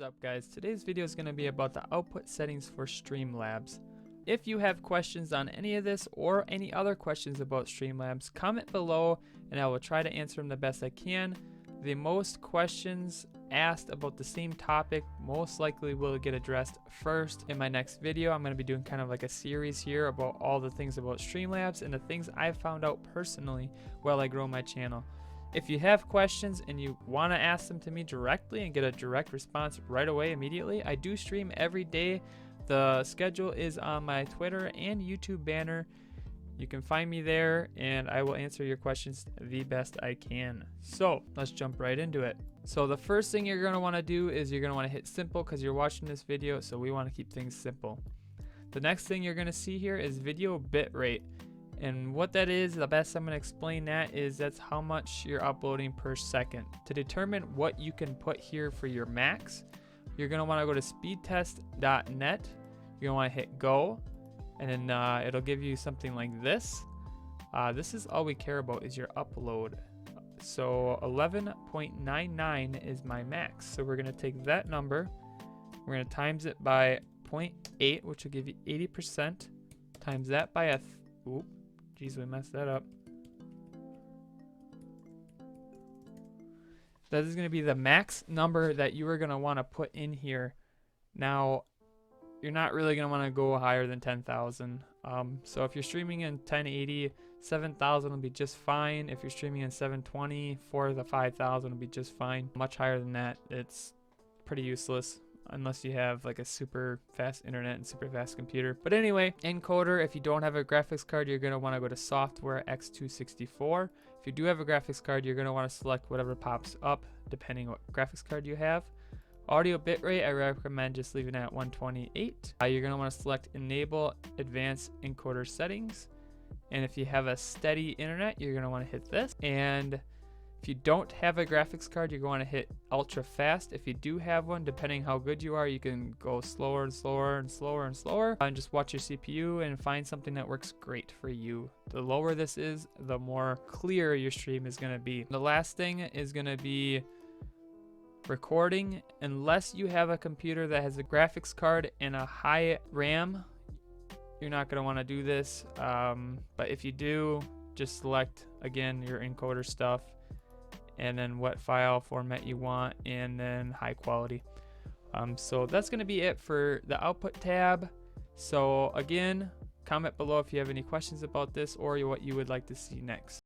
is up, guys? Today's video is going to be about the output settings for Streamlabs. If you have questions on any of this or any other questions about Streamlabs, comment below and I will try to answer them the best I can. The most questions asked about the same topic most likely will get addressed first in my next video. I'm going to be doing kind of like a series here about all the things about Streamlabs and the things I've found out personally while I grow my channel. If you have questions and you want to ask them to me directly and get a direct response right away immediately, I do stream every day. The schedule is on my Twitter and YouTube banner. You can find me there and I will answer your questions the best I can. So let's jump right into it. So the first thing you're going to want to do is you're going to want to hit simple because you're watching this video, so we want to keep things simple. The next thing you're going to see here is video bitrate. And what that is, the best I'm going to explain that is that's how much you're uploading per second. To determine what you can put here for your max, you're going to want to go to speedtest.net. You're going to want to hit go, and then it'll give you something like this. This is all we care about is your upload. So 11.99 is my max. So we're going to take that number, we're going to times it by 0.8, which will give you 80%, times that by oop. Geez, we messed that up. That is going to be the max number that you are going to want to put in here. Now, you're not really going to want to go higher than 10,000. So if you're streaming in 1080, 7,000 will be just fine. If you're streaming in 720, 4 to 5,000 will be just fine. Much higher than that, it's pretty useless. Unless you have like a super fast internet and super fast computer. But anyway, encoder, if you don't have a graphics card, you're going to want to go to software X264. If you do have a graphics card, you're going to want to select whatever pops up depending what graphics card you have. Audio bitrate, I recommend just leaving it at 128. You're going to want to select enable advanced encoder settings. And if you have a steady internet, you're going to want to hit this. And if you don't have a graphics card, you're going to hit ultra fast. If you do have one, depending how good you are, you can go slower and slower and slower and slower and just watch your CPU and find something that works great for you. The lower this is, the more clear your stream is going to be. The last thing is going to be recording. Unless you have a computer that has a graphics card and a high RAM, you're not going to want to do this. But if you do, just select again your encoder stuff, and then what file format you want, and then high quality. So that's going to be it for the output tab. So again, comment below if you have any questions about this or what you would like to see next.